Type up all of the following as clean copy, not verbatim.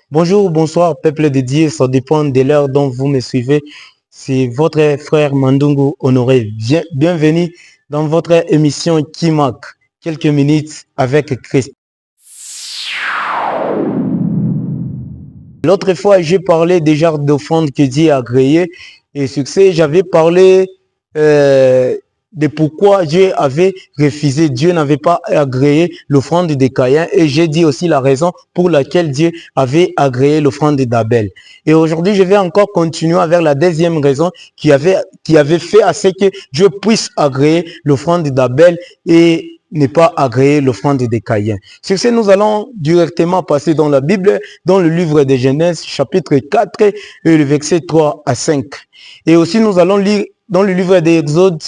Bonjour, bonsoir, peuple de Dieu, ça dépend de l'heure dont vous me suivez. C'est votre frère Mandungu Honoré. Bienvenue dans votre émission Kimak, quelques minutes avec Christ. L'autre fois, j'ai parlé des genres d'offrandes que Dieu a créées et sur ce, j'avais parlé de pourquoi Dieu avait refusé, Dieu n'avait pas agréé l'offrande de Caïn, et j'ai dit aussi la raison pour laquelle Dieu avait agréé l'offrande d'Abel. Et aujourd'hui, je vais encore continuer avec la deuxième raison qui avait fait à ce que Dieu puisse agréer l'offrande d'Abel et n'est pas agréé l'offrande de Caïn. Sur ce, nous allons directement passer dans la Bible, dans le livre de Genèse, chapitre 4, et le verset 3 à 5. Et aussi, nous allons lire dans le livre d'Exode,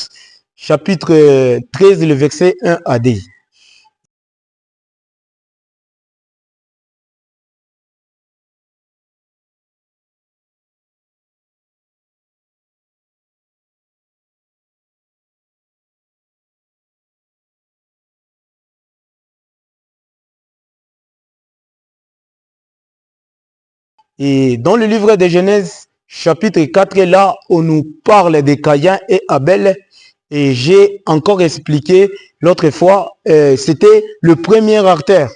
chapitre 13, le verset 1 à 10. Et dans le livre de Genèse, chapitre 4, là, on nous parle de Caïn et Abel. Et j'ai encore expliqué l'autre fois, c'était le premier artère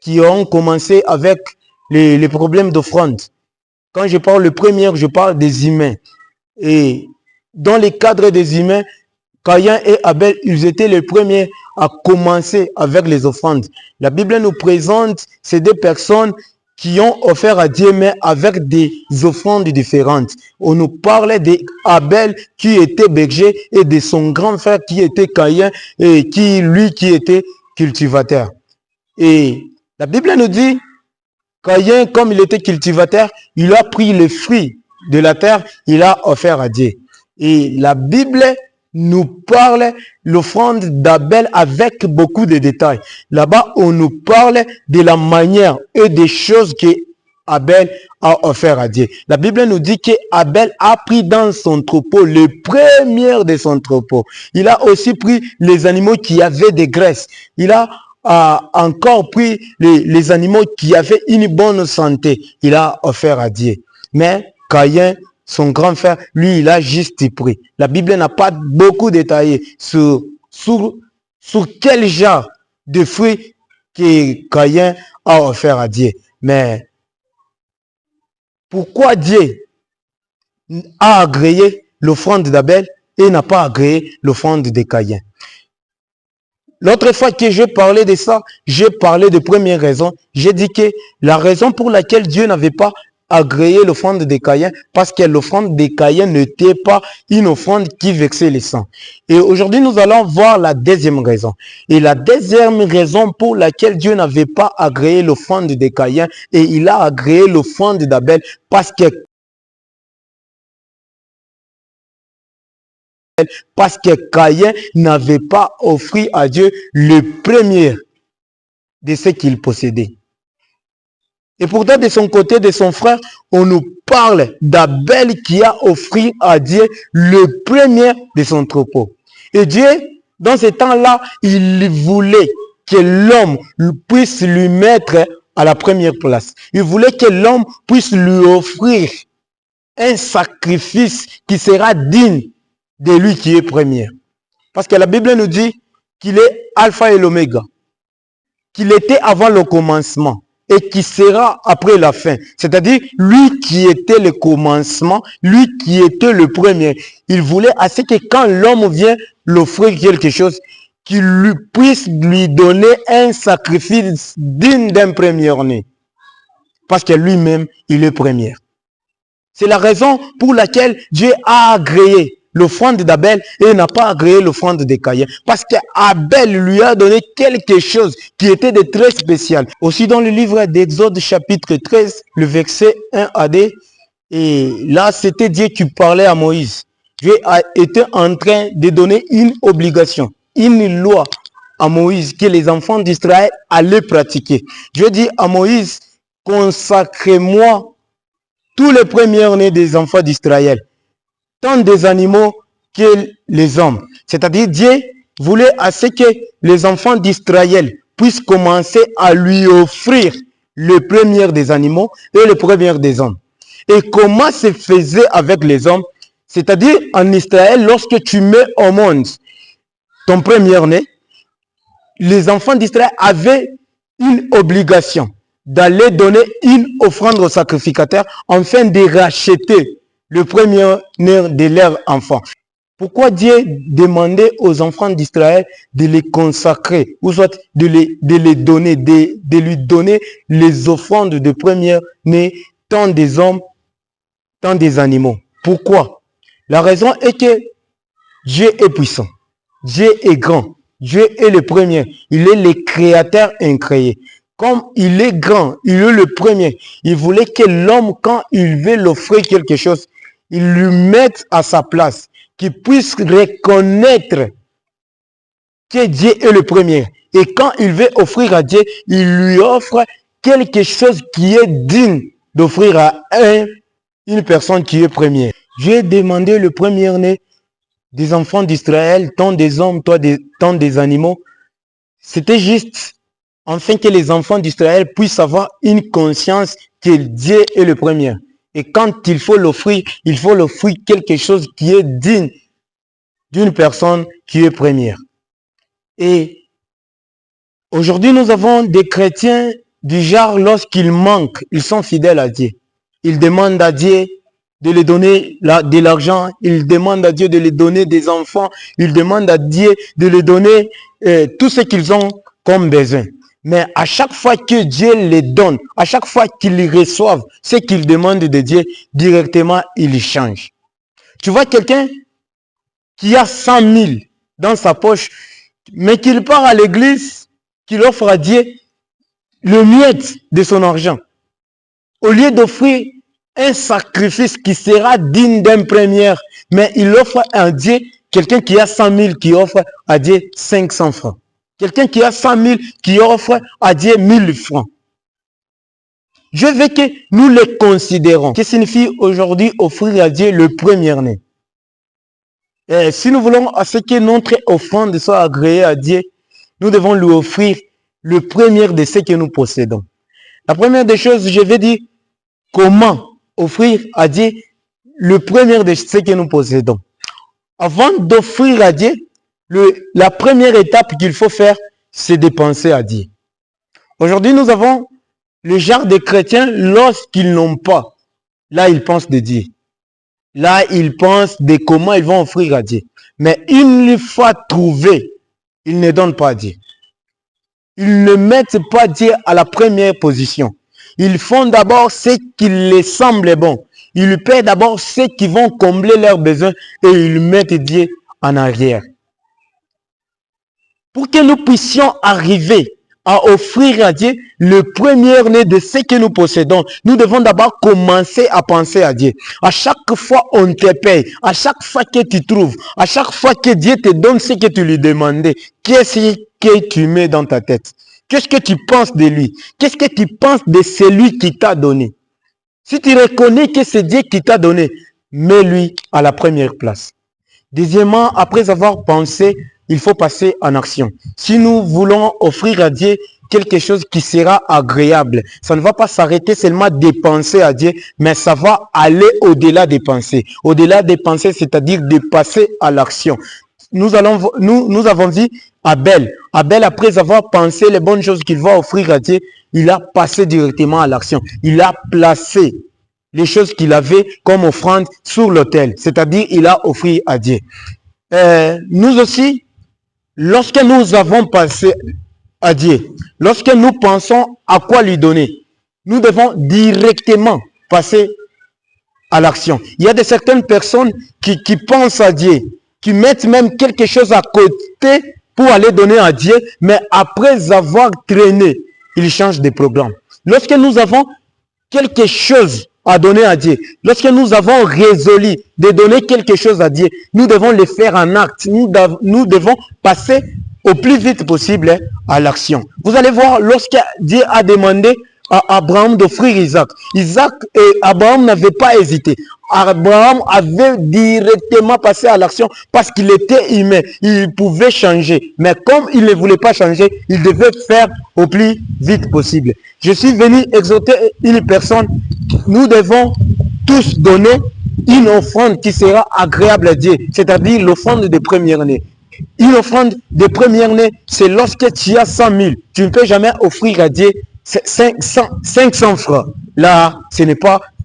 qui ont commencé avec les problèmes d'offrande. Quand je parle le premier, je parle des humains. Et dans le cadre des humains, Caïn et Abel, ils étaient les premiers à commencer avec les offrandes. La Bible nous présente ces deux personnes qui ont offert à Dieu, mais avec des offrandes différentes. On nous parlait d'Abel qui était berger et de son grand frère qui était Caïn et qui était cultivateur. Et la Bible nous dit, Caïn, comme il était cultivateur, il a pris les fruits de la terre, il a offert à Dieu. Et la Bible nous parle l'offrande d'Abel avec beaucoup de détails. Là-bas, on nous parle de la manière et des choses que Abel a offert à Dieu. La Bible nous dit qu'Abel a pris dans son troupeau les premières de son troupeau. Il a aussi pris les animaux qui avaient des graisses. Il a encore pris les animaux qui avaient une bonne santé. Il a offert à Dieu. Mais Caïn, son grand frère, lui, il a juste pris. La Bible n'a pas beaucoup détaillé sur quel genre de fruits que Caïn a offert à Dieu. Mais pourquoi Dieu a agréé l'offrande d'Abel et n'a pas agréé l'offrande de Caïn? L'autre fois que j'ai parlé de ça, j'ai parlé de première raison. J'ai dit que la raison pour laquelle Dieu n'avait pas agréé l'offrande de Caïn, parce que l'offrande de Caïn n'était pas une offrande qui vexait les sangs. Et aujourd'hui, nous allons voir la deuxième raison. Et la deuxième raison pour laquelle Dieu n'avait pas agréé l'offrande de Caïn et il a agréé l'offrande d'Abel, parce que Caïn n'avait pas offert à Dieu le premier de ce qu'il possédait. Et pourtant, de son côté, de son frère, on nous parle d'Abel qui a offert à Dieu le premier de son troupeau. Et Dieu, dans ce temps-là, il voulait que l'homme puisse lui mettre à la première place. Il voulait que l'homme puisse lui offrir un sacrifice qui sera digne de lui qui est premier. Parce que la Bible nous dit qu'il est alpha et l'oméga, qu'il était avant le commencement et qui sera après la fin. C'est-à-dire, lui qui était le commencement, lui qui était le premier. Il voulait à ce que quand l'homme vient l'offrir quelque chose, qu'il lui puisse lui donner un sacrifice digne d'un premier-né. Parce que lui-même, il est premier. C'est la raison pour laquelle Dieu a agréé l'offrande d'Abel et n'a pas agréé l'offrande de Caïn. Parce qu'Abel lui a donné quelque chose qui était de très spécial. Aussi dans le livre d'Exode chapitre 13, le verset 1 à 2, et là c'était Dieu qui parlait à Moïse. Dieu était en train de donner une obligation, une loi à Moïse que les enfants d'Israël allaient pratiquer. Dieu dit à Moïse, consacrez-moi tous les premiers-nés des enfants d'Israël, tant des animaux que les hommes. C'est-à-dire, Dieu voulait à ce que les enfants d'Israël puissent commencer à lui offrir le premier des animaux et le premier des hommes. Et comment se faisait avec les hommes? C'est-à-dire en Israël, lorsque tu mets au monde ton premier-né, les enfants d'Israël avaient une obligation d'aller donner une offrande au sacrificateur afin de racheter le premier-né de leur enfant. Pourquoi Dieu demandait aux enfants d'Israël de les consacrer, ou soit de les donner, de lui donner les offrandes de premier-né, tant des hommes, tant des animaux? Pourquoi? La raison est que Dieu est puissant, Dieu est grand, Dieu est le premier, il est le créateur incréé. Comme il est grand, il est le premier, il voulait que l'homme, quand il veut l'offrir quelque chose, il lui mette à sa place, qu'il puisse reconnaître que Dieu est le premier. Et quand il veut offrir à Dieu, il lui offre quelque chose qui est digne d'offrir à une personne qui est première. J'ai demandé le premier-né des enfants d'Israël, tant des hommes, tant des animaux. C'était juste afin que les enfants d'Israël puissent avoir une conscience que Dieu est le premier. Et quand il faut l'offrir quelque chose qui est digne d'une personne qui est première. Et aujourd'hui, nous avons des chrétiens du genre, lorsqu'ils manquent, ils sont fidèles à Dieu. Ils demandent à Dieu de les donner de l'argent, ils demandent à Dieu de les donner des enfants, ils demandent à Dieu de les donner tout ce qu'ils ont comme besoin. Mais à chaque fois que Dieu les donne, à chaque fois qu'ils reçoivent ce qu'ils demandent de Dieu, directement, ils changent. Tu vois quelqu'un qui a 100 000 dans sa poche, mais qu'il part à l'église, qu'il offre à Dieu le miette de son argent. Au lieu d'offrir un sacrifice qui sera digne d'un premier, mais il offre à Dieu, quelqu'un qui a 100 000 qui offre à Dieu 500 francs. Quelqu'un qui a 100 000 qui offre à Dieu 1000 francs. Je veux que nous les considérons. Qu'est-ce que signifie aujourd'hui offrir à Dieu le premier-né? Si nous voulons à ce que notre offrande soit agréée à Dieu, nous devons lui offrir le premier de ce que nous possédons. La première des choses, je vais dire comment offrir à Dieu le premier de ce que nous possédons. Avant d'offrir à Dieu, la première étape qu'il faut faire, c'est de penser à Dieu. Aujourd'hui, nous avons le genre de chrétiens, lorsqu'ils n'ont pas, là, ils pensent de Dieu. Là, ils pensent de comment ils vont offrir à Dieu. Mais une fois trouvé, ils ne donnent pas à Dieu. Ils ne mettent pas Dieu à la première position. Ils font d'abord ce qui les semble bon. Ils paient d'abord ceux qui vont combler leurs besoins et ils mettent Dieu en arrière. Pour que nous puissions arriver à offrir à Dieu le premier-né de ce que nous possédons, nous devons d'abord commencer à penser à Dieu. À chaque fois on te paye, à chaque fois que tu trouves, à chaque fois que Dieu te donne ce que tu lui demandais, qu'est-ce que tu mets dans ta tête? Qu'est-ce que tu penses de lui? Qu'est-ce que tu penses de celui qui t'a donné? Si tu reconnais que c'est Dieu qui t'a donné, mets-lui à la première place. Deuxièmement, après avoir pensé, il faut passer en action. Si nous voulons offrir à Dieu quelque chose qui sera agréable, ça ne va pas s'arrêter seulement de penser à Dieu, mais ça va aller au-delà des pensées. Au-delà des pensées, c'est-à-dire de passer à l'action. Nous avons vu Abel. Abel, après avoir pensé les bonnes choses qu'il va offrir à Dieu, il a passé directement à l'action. Il a placé les choses qu'il avait comme offrande sur l'autel, c'est-à-dire il a offert à Dieu. Nous aussi, lorsque nous avons pensé à Dieu, lorsque nous pensons à quoi lui donner, nous devons directement passer à l'action. Il y a de certaines personnes qui pensent à Dieu, qui mettent même quelque chose à côté pour aller donner à Dieu, mais après avoir traîné, ils changent de programme. Lorsque nous avons quelque chose à donner à Dieu, lorsque nous avons résolu de donner quelque chose à Dieu, nous devons le faire en acte. Nous devons passer au plus vite possible à l'action. Vous allez voir, lorsque Dieu a demandé à Abraham d'offrir Isaac. Isaac et Abraham n'avaient pas hésité. Abraham avait directement passé à l'action parce qu'il était humain. Il pouvait changer. Mais comme il ne voulait pas changer, il devait faire au plus vite possible. Je suis venu exhorter une personne. Nous devons tous donner une offrande qui sera agréable à Dieu, c'est-à-dire l'offrande de première-né. Une offrande de première-né, c'est lorsque tu as 100 000. Tu ne peux jamais offrir à Dieu 500 francs. Là,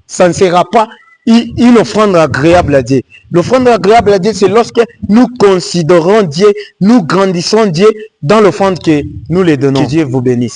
ça ne sera pas une offrande agréable à Dieu. L'offrande agréable à Dieu, c'est lorsque nous considérons Dieu, nous grandissons Dieu dans l'offrande que nous les donnons. Que Dieu vous bénisse.